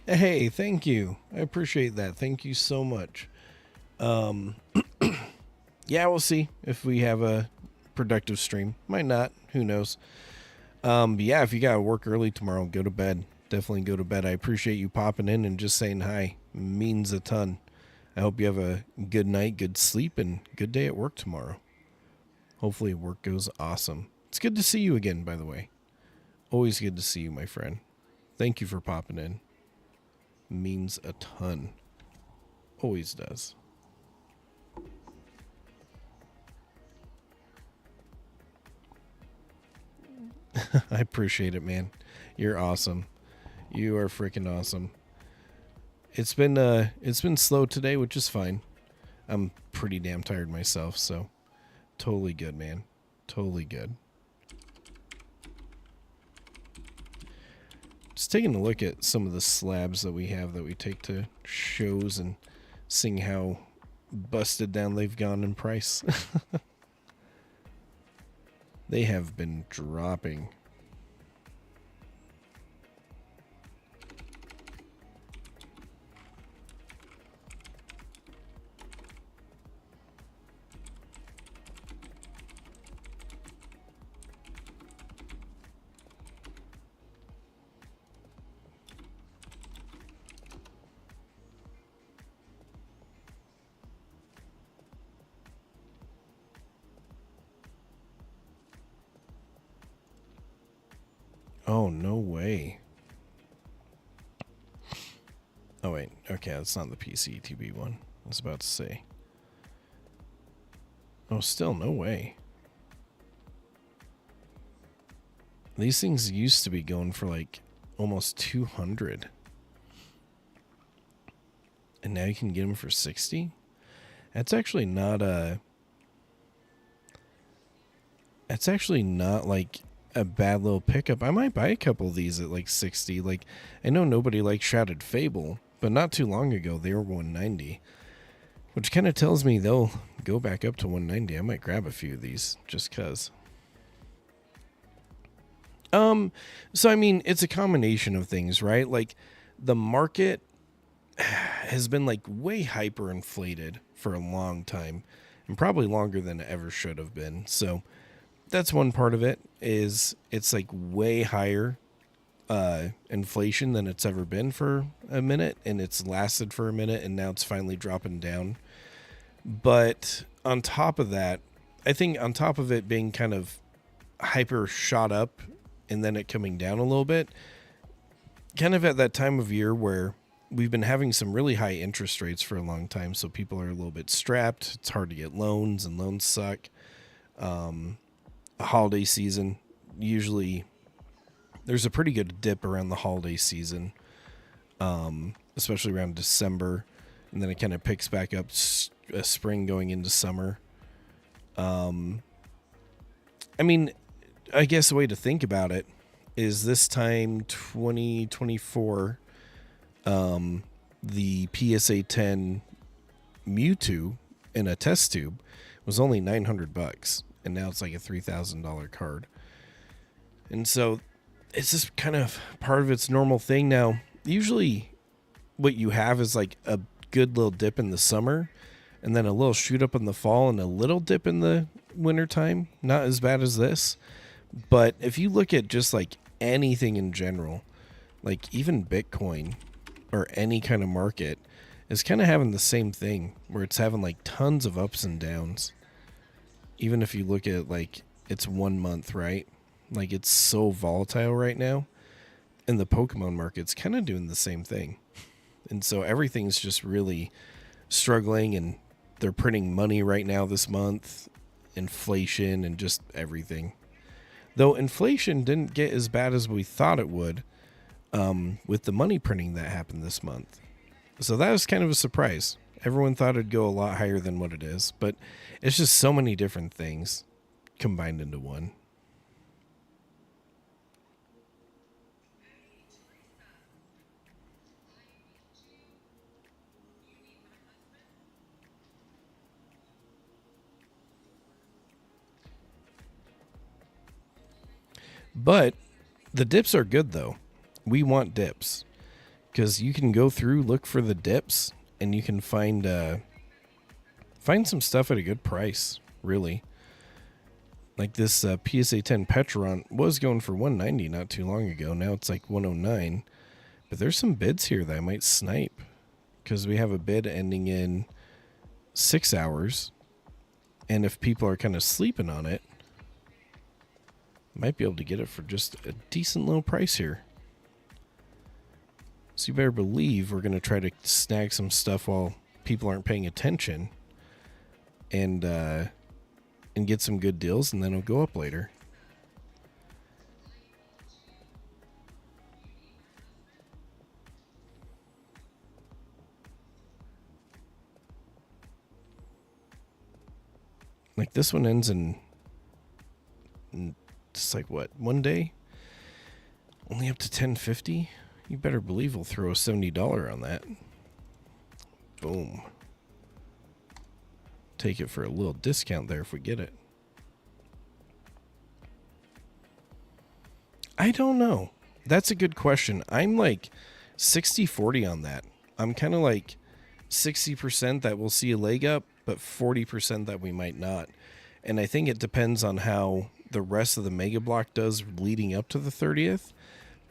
Hey, thank you. I appreciate that. Thank you so much. Um, yeah, we'll see if we have a productive stream. Might not. Who knows? But yeah, if you gotta work early tomorrow, go to bed. Definitely go to bed. I appreciate you popping in and just saying hi. Means a ton. I hope you have a good night, good sleep, and good day at work tomorrow. Hopefully, work goes awesome. It's good to see you again, by the way. Always good to see you, my friend. Thank you for popping in. Means a ton. Always does. I appreciate it, man. You're awesome. You are freaking awesome. It's been slow today, which is fine. I'm pretty damn tired myself, so totally good, man. Totally good. Just taking a look at some of the slabs that we have that we take to shows and seeing how busted down they've gone in price. They have been dropping. Oh, no way. Oh, wait. Okay, that's not the PCTB one. I was about to say. Oh, still, no way. These things used to be going for like almost 200. And now you can get them for 60? That's actually not a... That's actually not like a bad little pickup. I might buy a couple of these at like 60. Like, I know nobody likes Shrouded Fable, but not too long ago they were 190. Which kind of tells me they'll go back up to 190. I might grab a few of these just cuz. So I mean, it's a combination of things, right? Like the market has been like way hyper inflated for a long time and probably longer than it ever should have been. So that's one part of it is it's like way higher inflation than it's ever been for a minute, and it's lasted for a minute, and now it's finally dropping down. But on top of that, I think on top of it being kind of hyper shot up and then it coming down a little bit, kind of at that time of year where we've been having some really high interest rates for a long time, so people are a little bit strapped. It's hard to get loans, and loans suck. A holiday season, usually there's a pretty good dip around the holiday season, especially around December, and then it kind of picks back up spring going into summer. I mean, I guess the way to think about it is this time 2024, the PSA 10 Mewtwo in a test tube was only $900, and now it's like a $3,000 card. And so it's just kind of part of its normal thing now. Usually what you have is like a good little dip in the summer and then a little shoot up in the fall and a little dip in the wintertime. Not as bad as this. But if you look at just like anything in general, like even Bitcoin or any kind of market is kind of having the same thing where it's having like tons of ups and downs. Even if you look at like it's 1 month, right? Like it's so volatile right now. And the Pokemon market's kind of doing the same thing. And so everything's just really struggling, and they're printing money right now this month, inflation and just everything. Though inflation didn't get as bad as we thought it would with the money printing that happened this month. So that was kind of a surprise. Everyone thought it'd go a lot higher than what it is, but it's just so many different things combined into one. But the dips are good, though. We want dips because you can go through, look for the dips, and you can find some stuff at a good price, really. Like this PSA 10 Petron was going for $190 not too long ago. Now it's like $109. But there's some bids here that I might snipe, because we have a bid ending in 6 hours. And if people are kind of sleeping on it, might be able to get it for just a decent little price here. So you better believe we're going to try to snag some stuff while people aren't paying attention, and get some good deals, and then it'll go up later. Like this one ends in just like what, 1 day? Only up to 1050. You better believe we'll throw a $70 on that. Boom. Take it for a little discount there if we get it. I don't know. That's a good question. I'm like 60-40 on that. I'm kind of like 60% that we'll see a leg up, but 40% that we might not. And I think it depends on how the rest of the mega block does leading up to the 30th.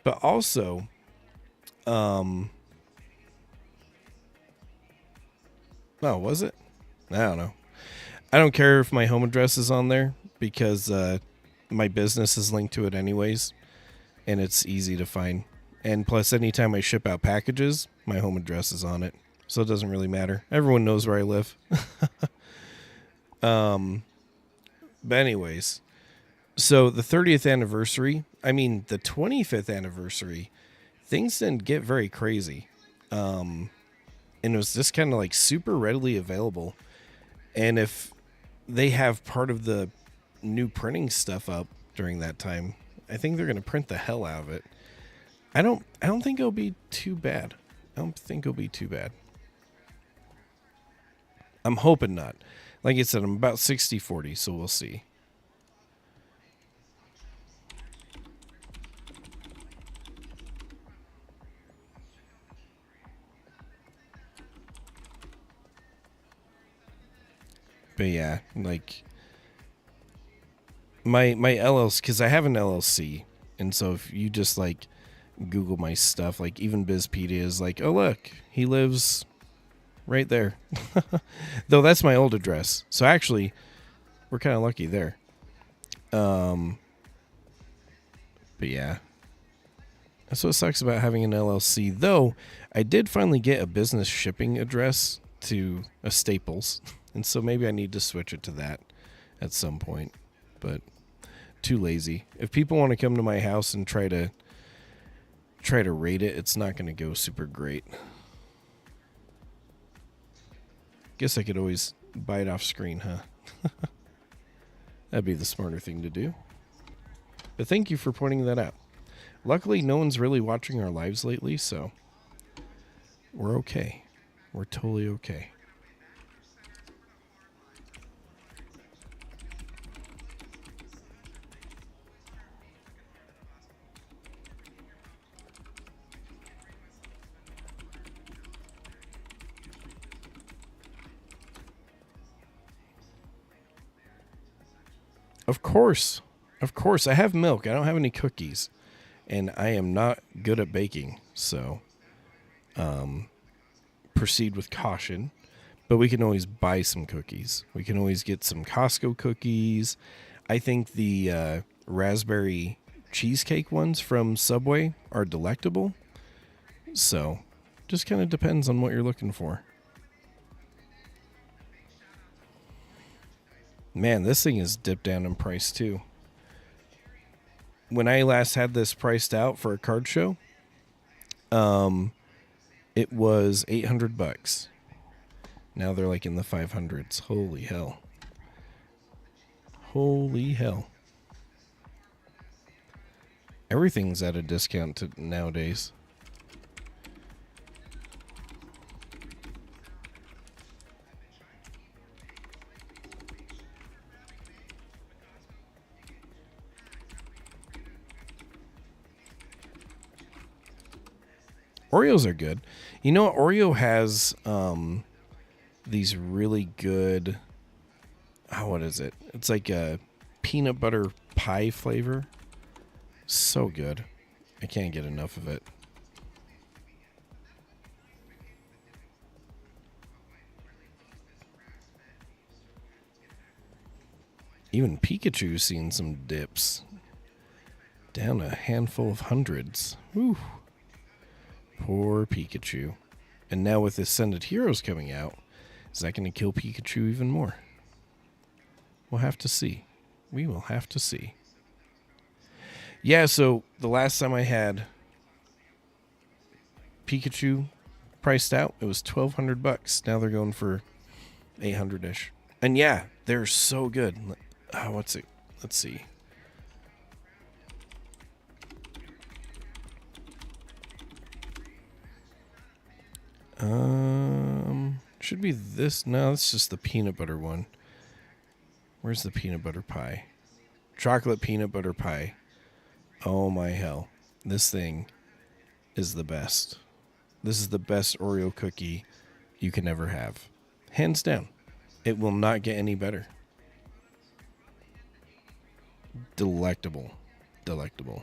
But also, oh, was it? I don't know. I don't care if my home address is on there, because my business is linked to it anyways, and it's easy to find. And plus, anytime I ship out packages, my home address is on it, so it doesn't really matter. Everyone knows where I live. But anyways, so the 30th anniversary, I mean the 25th anniversary, things didn't get very crazy. And it was just kind of like super readily available. And if they have part of the new printing stuff up during that time, I think they're going to print the hell out of it. I don't think it'll be too bad. I'm hoping not. Like I said, I'm about 60-40, so we'll see. But yeah, like my LLC, because I have an LLC, and so if you just like Google my stuff, like even Bizpedia is like, oh look, he lives right there. Though that's my old address, so actually we're kind of lucky there. But yeah, that's what sucks about having an LLC. Though I did finally get a business shipping address to a Staples. And so maybe I need to switch it to that at some point, but too lazy. If people want to come to my house and try to rate it, it's not going to go super great. Guess I could always buy it off screen, huh? That'd be the smarter thing to do. But thank you for pointing that out. Luckily, no one's really watching our lives lately, so we're okay. We're totally okay. Of course. I have milk. I don't have any cookies. And I am not good at baking. So proceed with caution. But we can always buy some cookies. We can always get some Costco cookies. I think the raspberry cheesecake ones from Subway are delectable. So just kind of depends on what you're looking for. Man, this thing is dipped down in price too. When I last had this priced out for a card show, it was $800. Now they're like in the 500s. Holy hell. Holy hell. Everything's at a discount nowadays. Oreos are good. You know, Oreo has these really good. What is it? It's like a peanut butter pie flavor. So good. I can't get enough of it. Even Pikachu's seen some dips. Down a handful of hundreds. Whew. Poor Pikachu. And now with Ascended Heroes coming out, is that going to kill Pikachu even more? We'll have to see. We will have to see. Yeah, so the last time I had Pikachu priced out, it was $1,200. Now they're going for 800-ish. And yeah, they're so good. What's it? Let's see. Should be this. No, it's just the peanut butter one. Where's the peanut butter pie? Chocolate peanut butter pie. Oh my hell. This thing is the best. This is the best Oreo cookie you can ever have. Hands down. It will not get any better. Delectable. Delectable.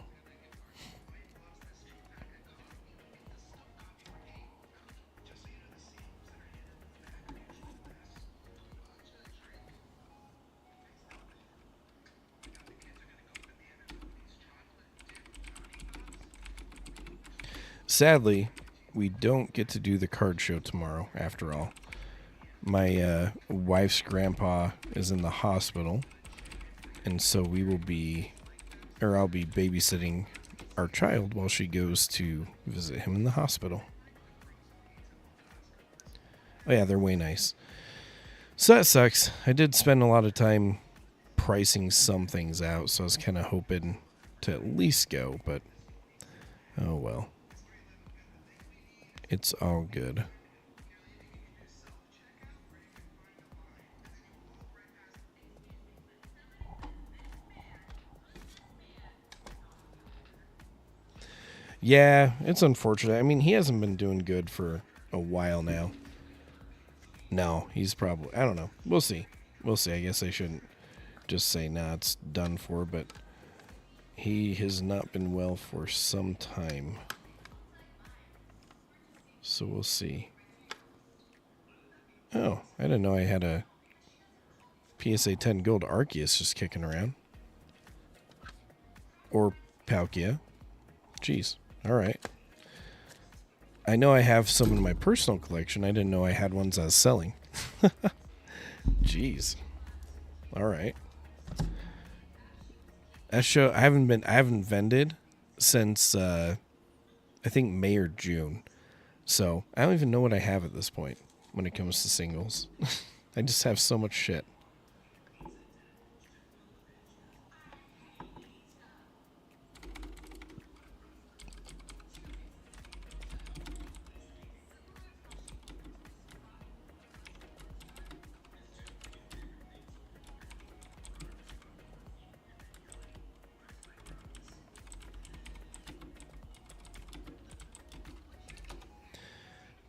Sadly, we don't get to do the card show tomorrow, after all. My wife's grandpa is in the hospital, and so I'll be babysitting our child while she goes to visit him in the hospital. Oh yeah, they're way nice. So that sucks. I did spend a lot of time pricing some things out, so I was kind of hoping to at least go, but oh well. It's all good. Yeah, it's unfortunate. I mean, he hasn't been doing good for a while now. No, he's probably... I don't know. We'll see. We'll see. I guess I shouldn't just say, nah, it's done for, but he has not been well for some time. So we'll see. Oh, I didn't know I had a PSA 10 Gold Arceus just kicking around. Or Palkia. Jeez. All right. I know I have some in my personal collection. I didn't know I had ones I was selling. Jeez. All right. That show I haven't vended since I think May or June. So I don't even know what I have at this point when it comes to singles. I just have so much shit.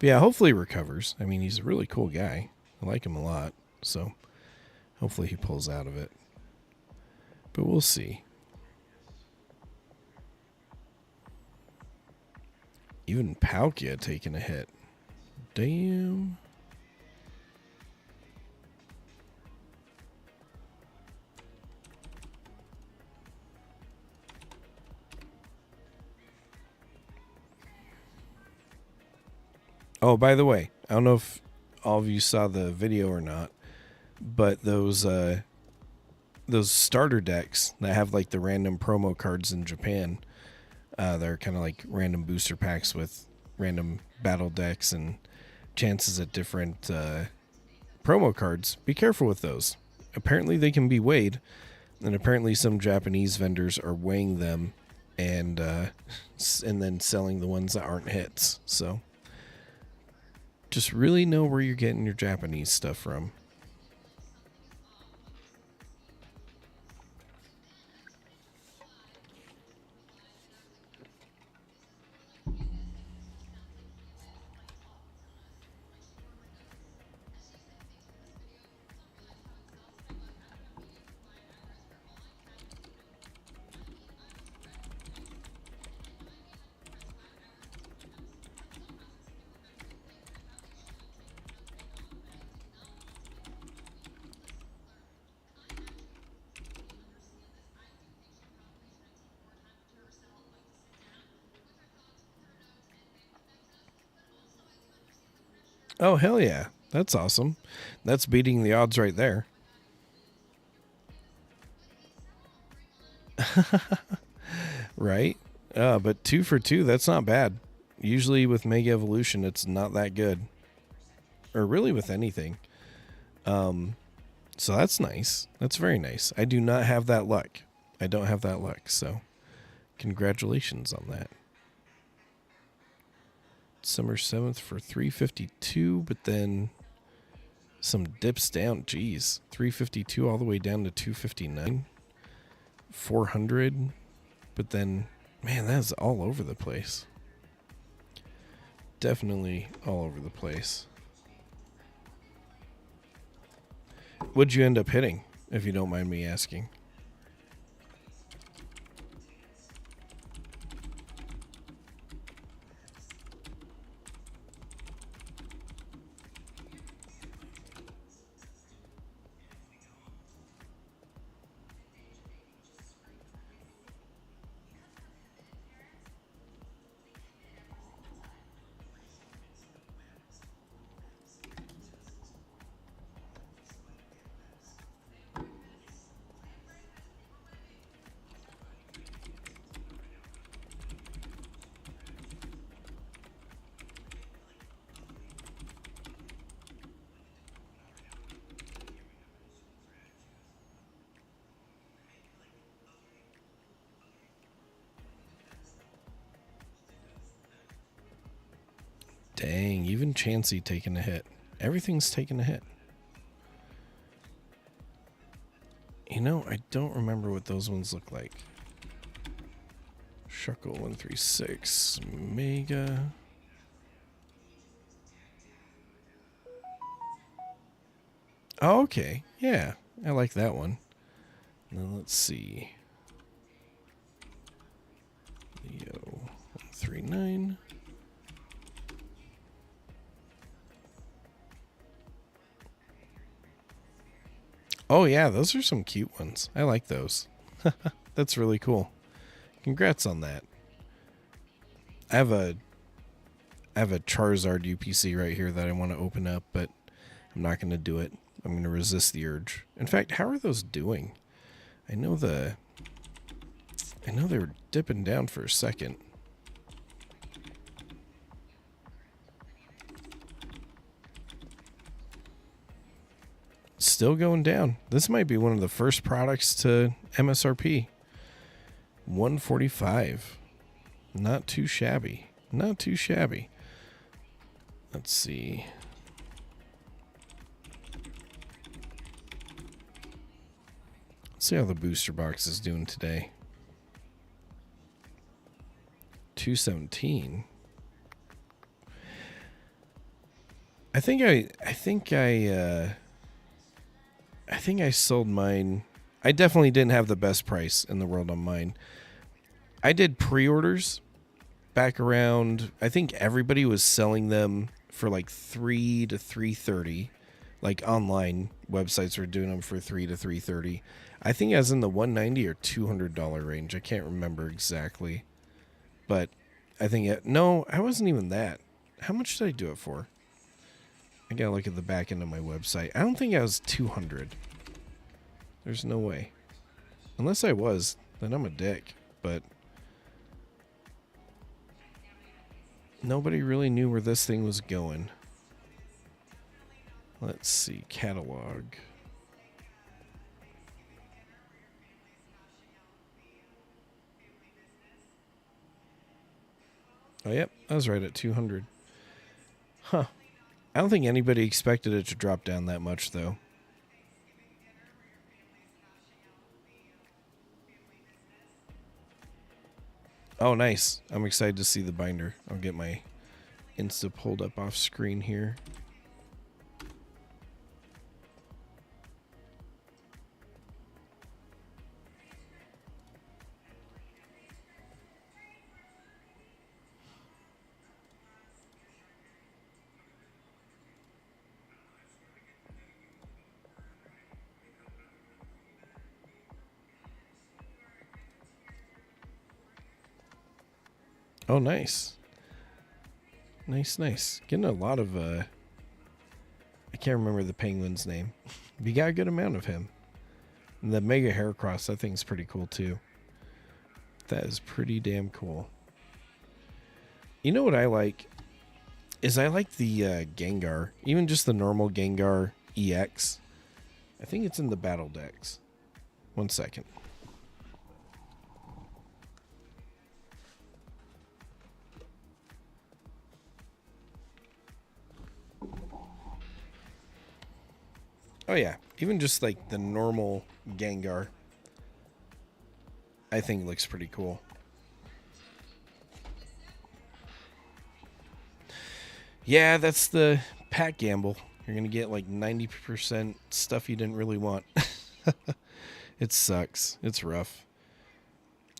But yeah, hopefully he recovers. I mean, he's a really cool guy. I like him a lot. So hopefully he pulls out of it. But we'll see. Even Palkia taking a hit. Damn. Oh, by the way, I don't know if all of you saw the video or not, but those starter decks that have like the random promo cards in Japan, they're kind of like random booster packs with random battle decks and chances at different promo cards. Be careful with those. Apparently they can be weighed, and apparently some Japanese vendors are weighing them and then selling the ones that aren't hits. So just really know where you're getting your Japanese stuff from. Oh, hell yeah. That's awesome. That's beating the odds right there. Right? But 2 for 2, that's not bad. Usually with Mega Evolution, it's not that good. Or really with anything. So that's nice. That's very nice. I do not have that luck. I don't have that luck, so congratulations on that. December 7th for 352, but then some dips down. Geez. 352 all the way down to 259. 400, but then, man, that's all over the place. Definitely all over the place. What'd you end up hitting, if you don't mind me asking? Dang, even Chansey taking a hit. Everything's taking a hit. You know, I don't remember what those ones look like. Shuckle 136, Mega. Oh, okay. Yeah, I like that one. Now let's see. Leo 139. Oh yeah, those are some cute ones. I like those. That's really cool. Congrats on that. I have a Charizard UPC right here that I want to open up, but I'm not going to do it. I'm going to resist the urge. In fact, how are those doing? I know they were dipping down for a second. Still going down. This might be one of the first products to MSRP. 145. Not too shabby. Not too shabby. Let's see. Let's see how the booster box is doing today. 217. I think I sold mine. I definitely didn't have the best price in the world on mine. I did pre-orders back around, I think everybody was selling them for like 3 to 330. Like online websites were doing them for 3 to 330. I think I was in the $190 or $200 range. I can't remember exactly. But I think no, I wasn't even that. How much did I do it for? I gotta look at the back end of my website. I don't think I was 200. There's no way. Unless I was, then I'm a dick. But nobody really knew where this thing was going. Let's see. Catalog. Oh, yep. I was right at 200. Huh. I don't think anybody expected it to drop down that much, though. Oh, nice. I'm excited to see the binder. I'll get my Insta pulled up off screen here. Oh, nice. Nice. Getting a lot of can't remember the penguin's name. But you got a good amount of him. And the Mega Heracross, I think, is pretty cool too. That is pretty damn cool. You know what I like? Is I like the Gengar. Even just the normal Gengar EX. I think it's in the battle decks. 1 second. Oh yeah, even just like the normal Gengar, I think looks pretty cool. Yeah, that's the pack gamble. You're going to get like 90% stuff you didn't really want. It sucks. It's rough.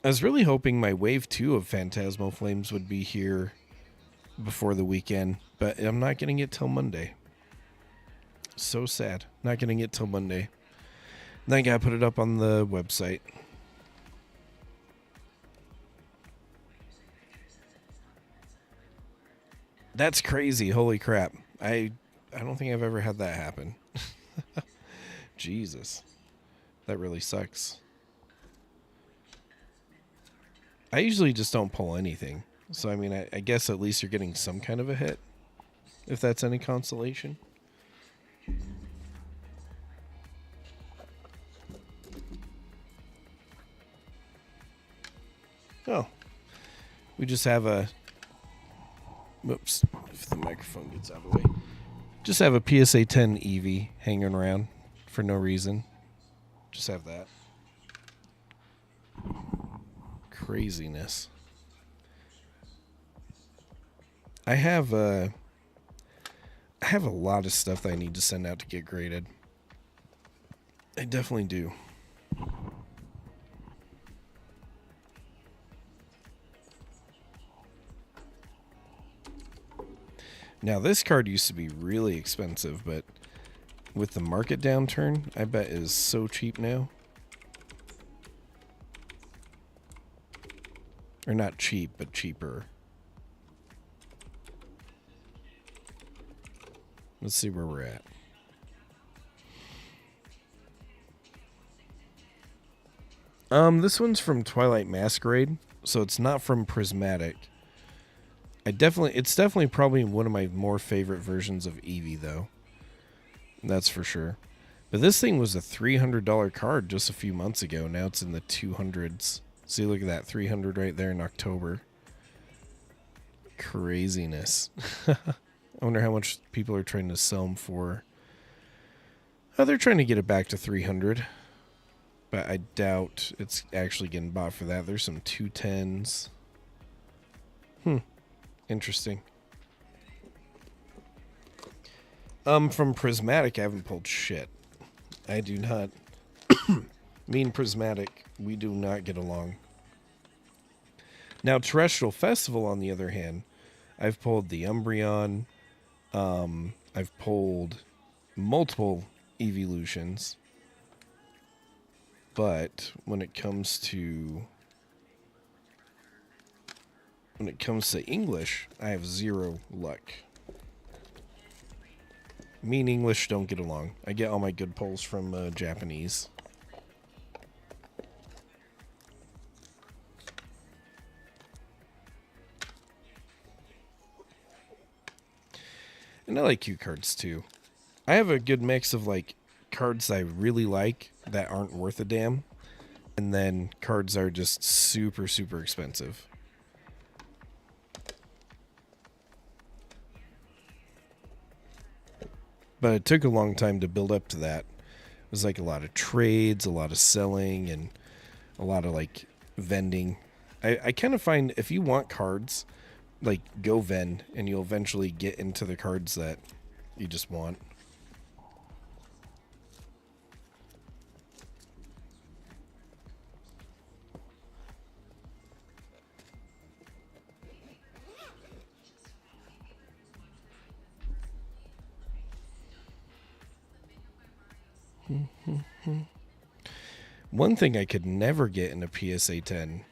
I was really hoping my wave 2 of Phantasmal Flames would be here before the weekend, but I'm not getting it till Monday. So sad. Not getting it till Monday. Then I gotta put it up on the website. That's crazy. Holy crap. I don't think I've ever had that happen. Jesus. That really sucks. I usually just don't pull anything. So, I mean, I guess at least you're getting some kind of a hit. If that's any consolation. Oh. We just have a... Whoops. If the microphone gets out of the way. Just have a PSA 10 Eevee hanging around for no reason. Just have that. Craziness. I have a lot of stuff that I need to send out to get graded. I definitely do. Now, this card used to be really expensive, but with the market downturn, I bet it is so cheap now. Or not cheap, but cheaper. Let's see where we're at. This one's from Twilight Masquerade, so it's not from Prismatic. It's definitely probably one of my more favorite versions of Eevee, though. That's for sure. But this thing was a $300 card just a few months ago. Now it's in the 200s. See, look at that, 300 right there in October. Craziness. I wonder how much people are trying to sell them for. Oh, they're trying to get it back to 300. But I doubt it's actually getting bought for that. There's some 210s. Interesting. From Prismatic, I haven't pulled shit. I do not. Me and Prismatic, we do not get along. Now, Terrestrial Festival, on the other hand, I've pulled the Umbreon. I've pulled multiple Evolutions. But when it comes to English, I have zero luck. Me and English don't get along. I get all my good pulls from Japanese. And I like cue cards too. I have a good mix of like cards I really like that aren't worth a damn, and then cards that are just super, super expensive. But it took a long time to build up to that. It was like a lot of trades, a lot of selling, and a lot of like vending. I kind of find if you want cards, like go vend, and you'll eventually get into the cards that you just want. One thing I could never get in a PSA 10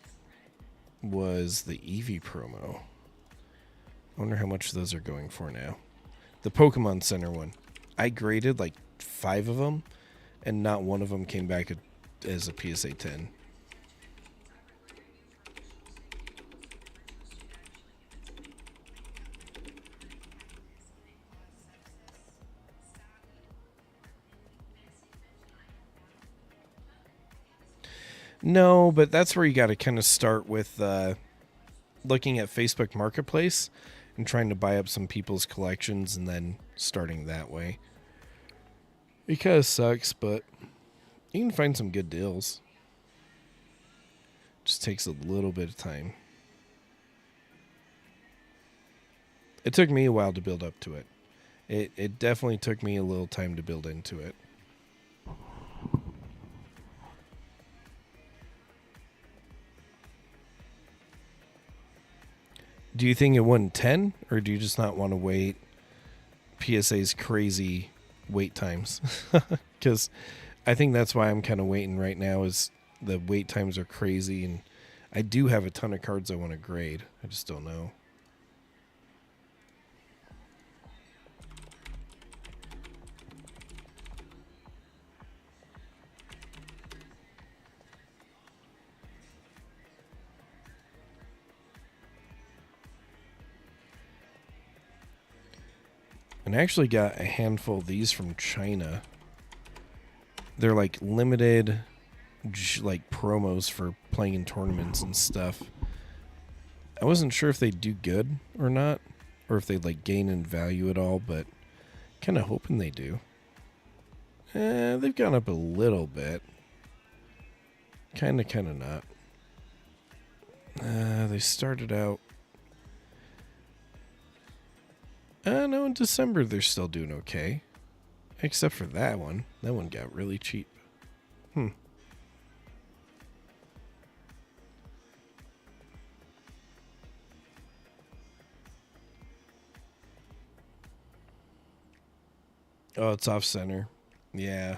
was the Eevee promo. I wonder how much those are going for now. The Pokemon Center one. I graded like 5 of them, and not one of them came back as a PSA 10. No, but that's where you got to kind of start with looking at Facebook Marketplace and trying to buy up some people's collections and then starting that way. It kind of sucks, but you can find some good deals. Just takes a little bit of time. It took me a while to build up to it. It definitely took me a little time to build into it. Do you think it won 10, or do you just not want to wait PSA's crazy wait times? Because I think that's why I'm kind of waiting right now, is the wait times are crazy, and I do have a ton of cards I want to grade. I just don't know. And I actually got a handful of these from China. They're like limited, like promos for playing in tournaments and stuff. I wasn't sure if they do good or not, or if they like gain in value at all, but kind of hoping they do. They've gone up a little bit. Kind of not. They started out. No, in December they're still doing okay. Except for that one. That one got really cheap. Oh, it's off center. Yeah.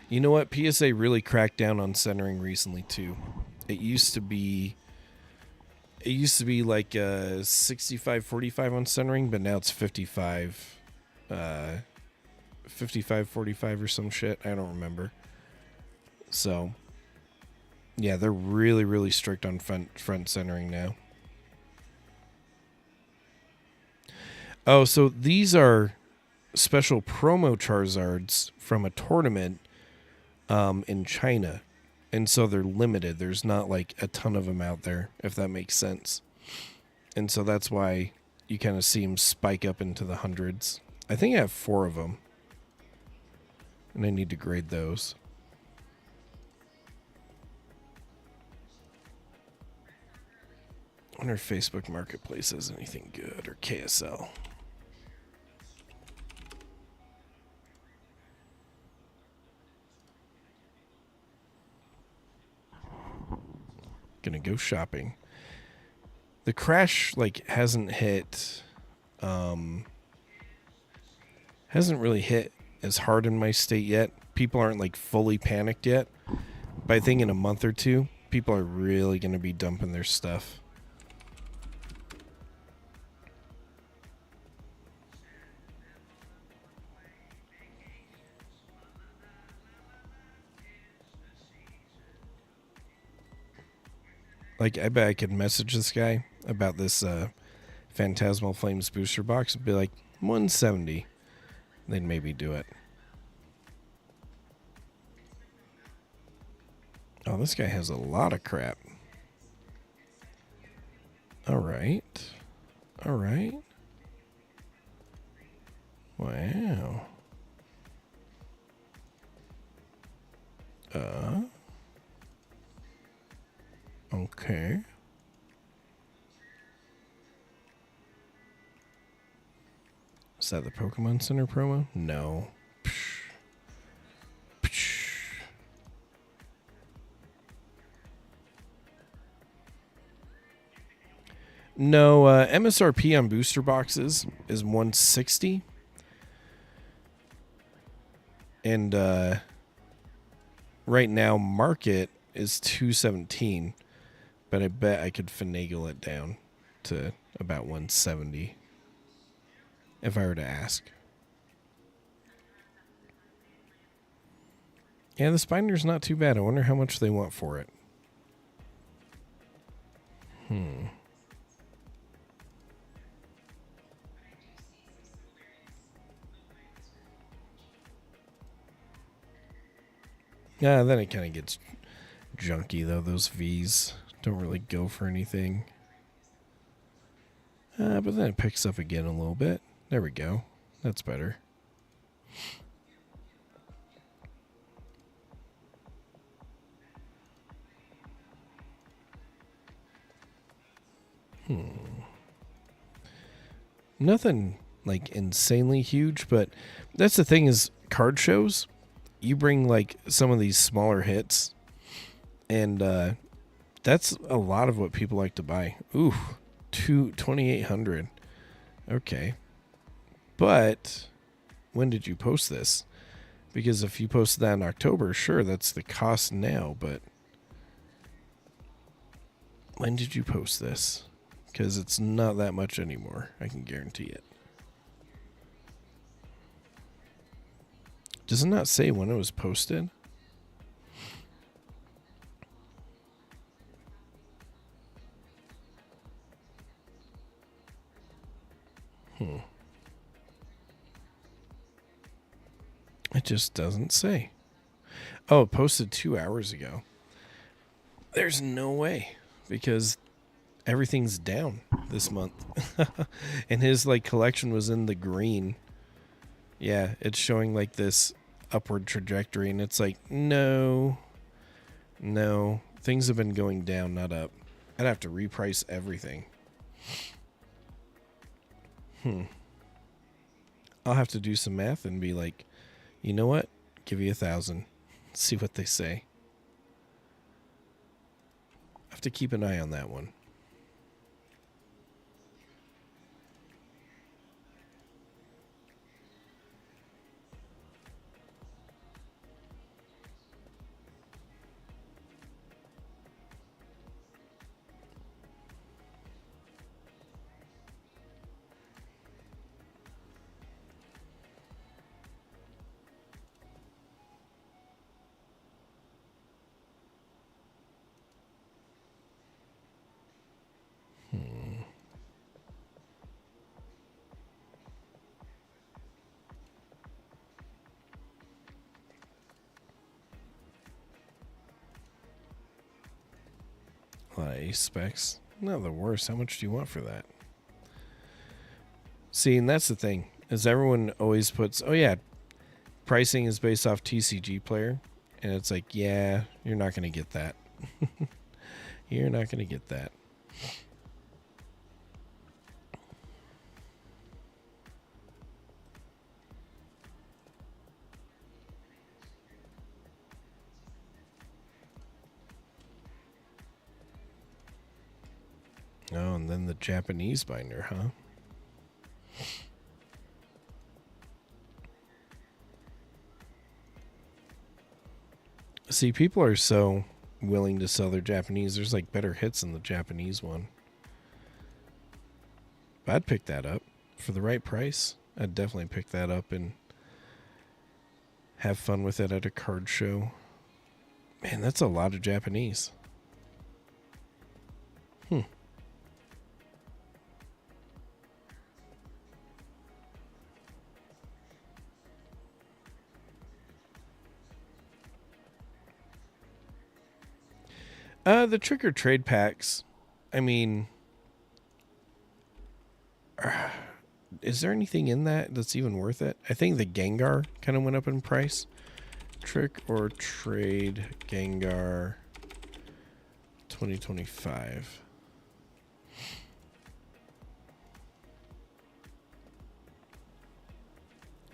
You know what? PSA really cracked down on centering recently too. It used to be like 65-45 on centering, but now it's 55 45 or some shit. I don't remember. So, yeah, they're really strict on front centering now. Oh, so these are special promo Charizards from a tournament in China. And so they're limited. There's not like a ton of them out there, if that makes sense. And so that's why you kind of see them spike up into the hundreds. I think I have 4 of them. And I need to grade those. I wonder if Facebook Marketplace has anything good, or KSL. Gonna go shopping. The crash hasn't really hit as hard in my state yet. People aren't fully panicked yet. But I think in a month or two, people are really gonna be dumping their stuff. I bet I could message this guy about this Phantasmal Flames booster box and be like, 170. They'd maybe do it. Oh, this guy has a lot of crap. Alright. Alright. Wow. Okay. Is that the Pokemon Center promo? No. Psh. Psh. No, MSRP on booster boxes is 160. And right now, market is 217. But I bet I could finagle it down to about 170 if I were to ask. Yeah, this binder's not too bad. I wonder how much they want for it. Yeah, then it kind of gets junky, though. Those V's don't really go for anything. But then it picks up again a little bit. There we go. That's better. Nothing like insanely huge, but that's the thing is card shows. You bring like some of these smaller hits, and that's a lot of what people like to buy. Ooh, 2,800. Okay, but when did you post this? Because if you posted that in October, sure, that's the cost now. But when did you post this? Because it's not that much anymore. I can guarantee it. Does it not say when it was posted? It just doesn't say. Oh, it posted 2 hours ago. There's no way, because everything's down this month. And his like collection was in the green. Yeah, it's showing like this upward trajectory, and it's like, no, things have been going down, not up. I'd have to reprice everything. I'll have to do some math and be like, you know what? Give you 1,000. See what they say. I have to keep an eye on that one. A lot of ace specs. Not the worst. How much do you want for that? See, and that's the thing, is everyone always puts, oh yeah, pricing is based off TCG player. And it's like, yeah, you're not going to get that. You're not going to get that. Oh, and then the Japanese binder, huh? See, people are so willing to sell their Japanese. There's like better hits in the Japanese one. But I'd pick that up for the right price. I'd definitely pick that up and have fun with it at a card show. Man, that's a lot of Japanese. The trick or trade packs. I mean, is there anything in that that's even worth it? I think the Gengar kind of went up in price. Trick or trade Gengar 2025.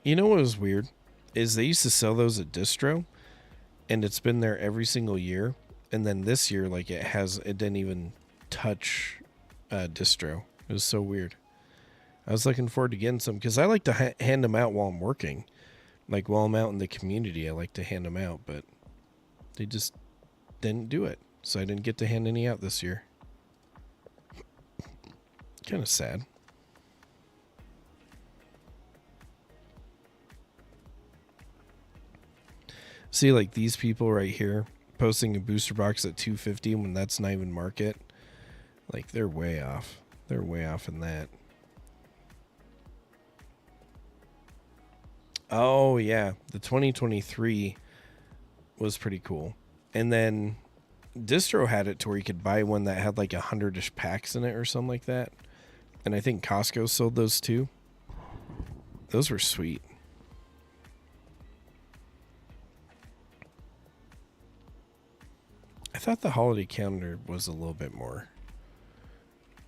You know what was weird? Is they used to sell those at Distro, and it's been there every single year. And then this year, like it didn't even touch Distro. It was so weird. I was looking forward to getting some because I like to hand them out while I'm working. Like while I'm out in the community, I like to hand them out, but they just didn't do it. So I didn't get to hand any out this year. Kind of sad. See, like these people right here posting a booster box at 250 when that's not even market. Like they're way off. They're way off in that. Oh yeah, the 2023 was pretty cool. And then Distro had it to where you could buy one that had like 100-ish packs in it or something like that. And I think Costco sold those too. Those were sweet. I thought the holiday calendar was a little bit more.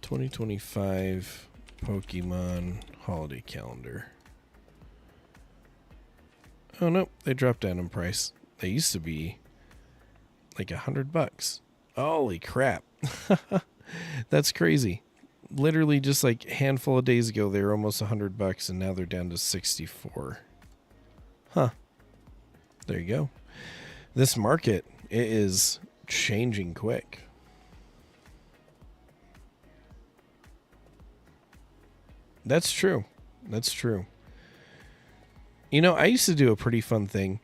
2025 Pokemon holiday calendar. Oh no, they dropped down in price. They used to be like $100. Holy crap. That's crazy. Literally just like a handful of days ago they were almost $100 and now they're down to 64. Huh. There you go. This market, it is changing quick. That's true. That's true. You know, I used to do a pretty fun thing.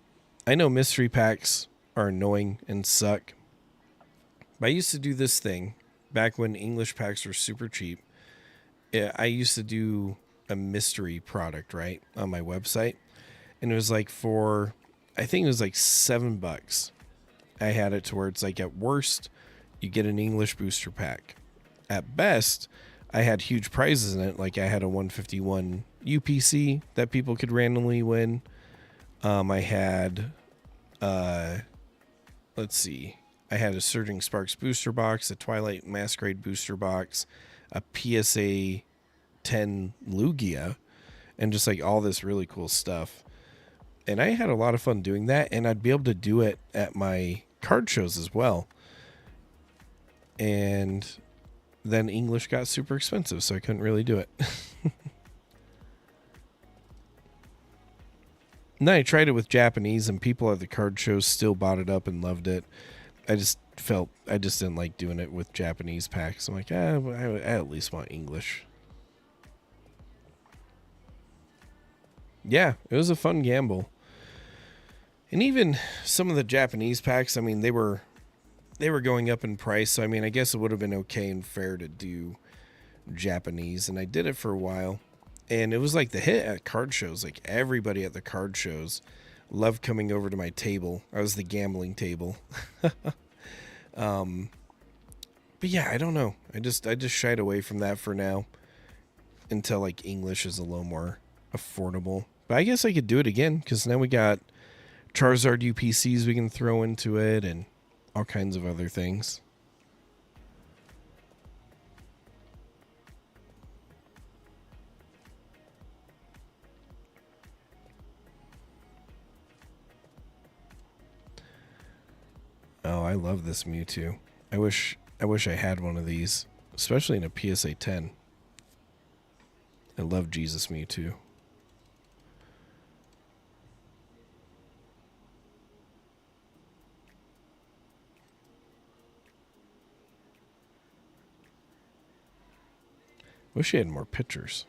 I know mystery packs are annoying and suck. But I used to do this thing back when English packs were super cheap. I used to do a mystery product, right, on my website. And it was like for, I think it was like $7. I had it to where it's like at worst, you get an English booster pack. At best, I had huge prizes in it. Like I had a 151 UPC that people could randomly win. I had, let's see. I had a Surging Sparks booster box, a Twilight Masquerade booster box, a PSA 10 Lugia, and just like all this really cool stuff. And I had a lot of fun doing that, and I'd be able to do it at my card shows as well. And then English got super expensive, so I couldn't really do it. And then I tried it with Japanese, and people at the card shows still bought it up and loved it. I just didn't like doing it with Japanese packs. I'm like, I at least want English. Yeah, it was a fun gamble. And even some of the Japanese packs, I mean, they were going up in price. So, I mean, I guess it would have been okay and fair to do Japanese. And I did it for a while. And it was like the hit at card shows. Like everybody at the card shows loved coming over to my table. I was the gambling table. But yeah, I don't know. I just shied away from that for now until like English is a little more affordable. But I guess I could do it again because now we got Charizard UPCs we can throw into it and all kinds of other things. Oh, I love this Mewtwo. I wish I had one of these, especially in a PSA 10. I love Jesus Mewtwo. Wish he had more pictures.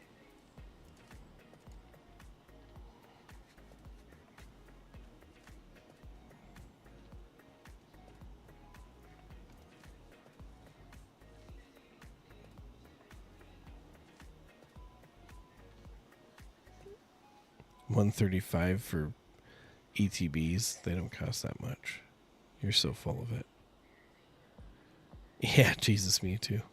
$135 for ETBs. They don't cost that much. You're so full of it. Yeah, Jesus Mewtwo.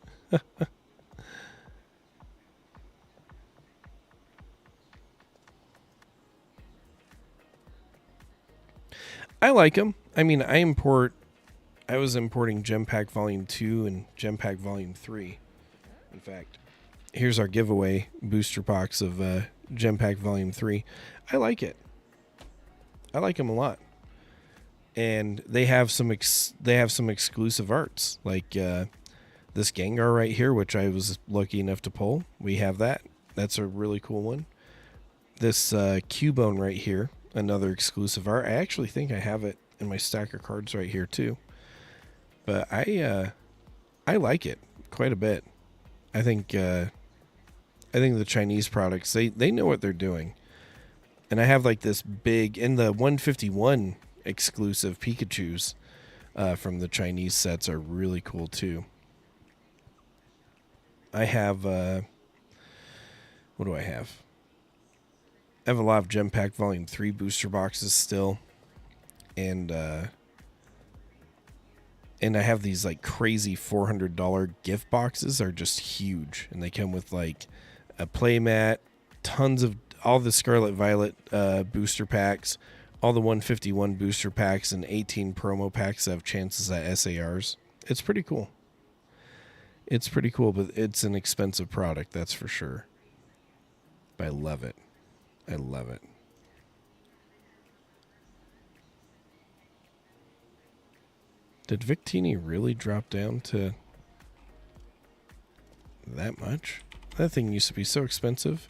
I like them. I mean, I was importing Gem Pack Volume 2 and Gem Pack Volume 3. In fact, here's our giveaway booster box of Gem Pack Volume 3. I like it. I like them a lot. And they have some exclusive arts, like this Gengar right here, which I was lucky enough to pull. We have that. That's a really cool one. This Cubone right here, another exclusive art. I actually think I have it in my stack of cards right here too. But I like it quite a bit. I think the Chinese products, they know what they're doing. And I have like this big, in the 151 exclusive Pikachus from the Chinese sets are really cool too. I have, what do I have? I have a lot of Gem Pack Volume 3 booster boxes still. And I have these like crazy $400 gift boxes are just huge. And they come with like a playmat, tons of all the Scarlet Violet booster packs, all the 151 booster packs, and 18 promo packs that have chances at SARs. It's pretty cool. It's pretty cool, but it's an expensive product, that's for sure. But I love it. I love it. Did Victini really drop down to that much? That thing used to be so expensive.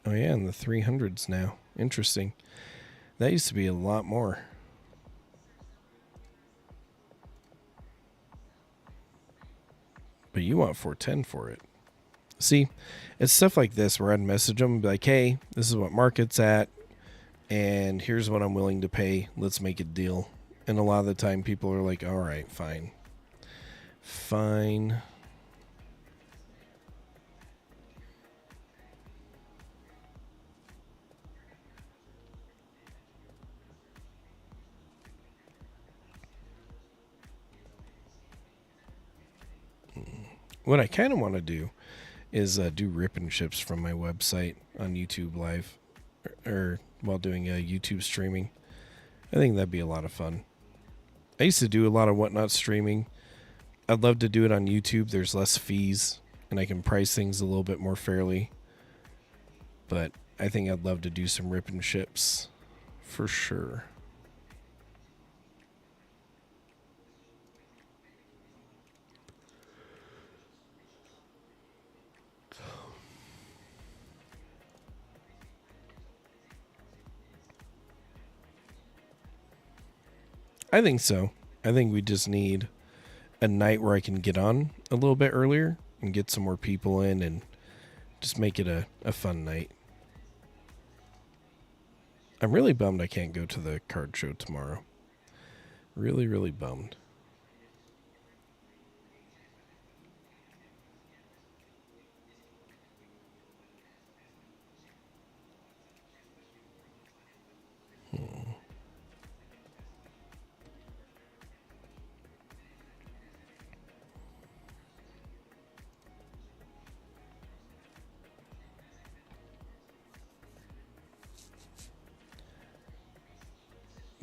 Oh yeah, in the 300s now. Interesting. That used to be a lot more. But you want 410 for it. See, it's stuff like this where I'd message them and be like, hey, this is what market's at, and here's what I'm willing to pay. Let's make a deal. And a lot of the time people are like, all right, fine. Fine. What I kind of want to do is do rip and ships from my website on YouTube Live or while doing YouTube streaming. I think that'd be a lot of fun. I used to do a lot of whatnot streaming. I'd love to do it on YouTube. There's less fees and I can price things a little bit more fairly. But I think I'd love to do some rip and ships for sure. I think so. I think we just need a night where I can get on a little bit earlier and get some more people in and just make it a fun night. I'm really bummed I can't go to the card show tomorrow. Really, really bummed.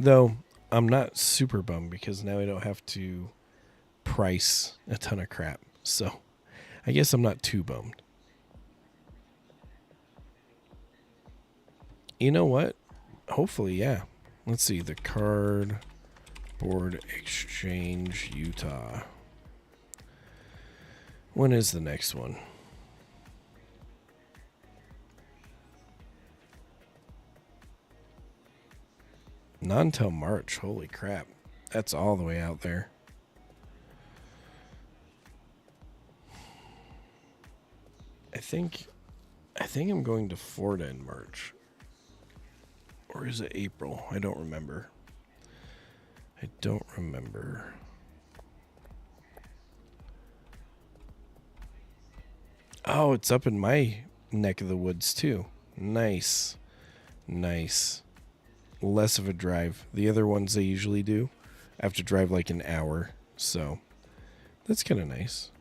Though I'm not super bummed because now I don't have to price a ton of crap. So I guess I'm not too bummed. You know what? Hopefully, yeah. Let's see. The Card Board Exchange Utah. When is the next one? Not until March. Holy crap. That's all the way out there. I think I'm going to Florida in March. Or is it April? I don't remember. Oh, it's up in my neck of the woods too. Nice. Less of a drive. The other ones they usually do, I have to drive like an hour. So that's kind of nice.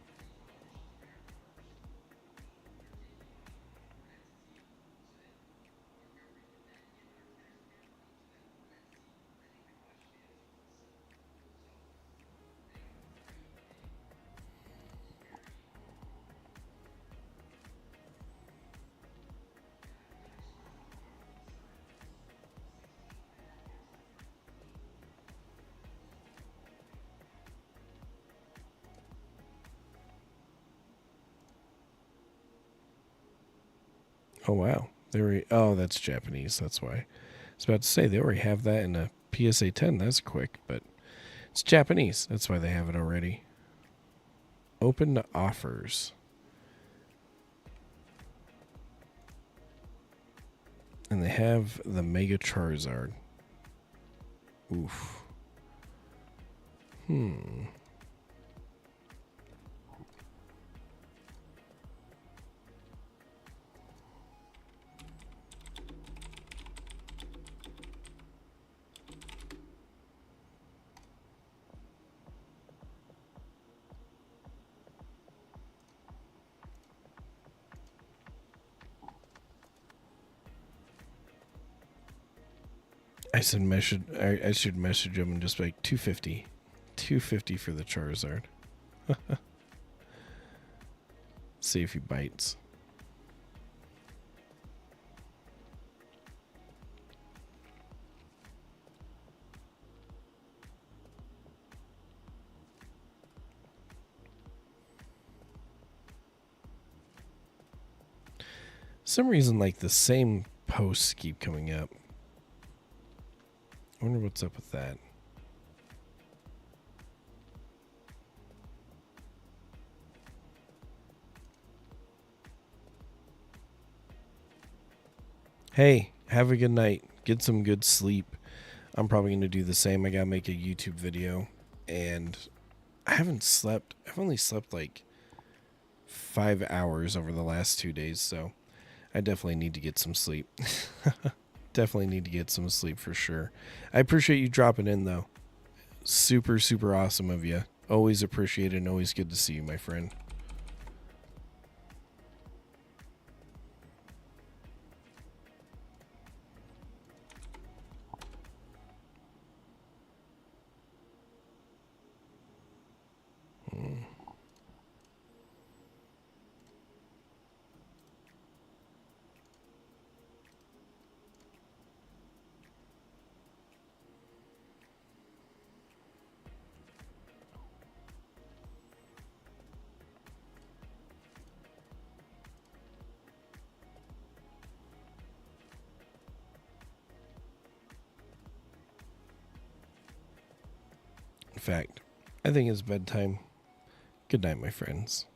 Oh, wow. Oh, that's Japanese. That's why. I was about to say, they already have that in a PSA 10. That's quick, but It's Japanese. That's why they have it already. Open to offers. And they have the Mega Charizard. Oof. I should message him and just be like 250. 250 for the Charizard. See if he bites. Some reason like the same posts keep coming up. I wonder what's up with that. Hey, have a good night. Get some good sleep. I'm probably going to do the same. I got to make a YouTube video. And I haven't slept. I've only slept like 5 hours over the last 2 days. So I definitely need to get some sleep. Definitely need to get some sleep for sure. I appreciate you dropping in, though. Super, super awesome of you. Always appreciate it and always good to see you, my friend. In fact, I think it's bedtime. Good night, my friends.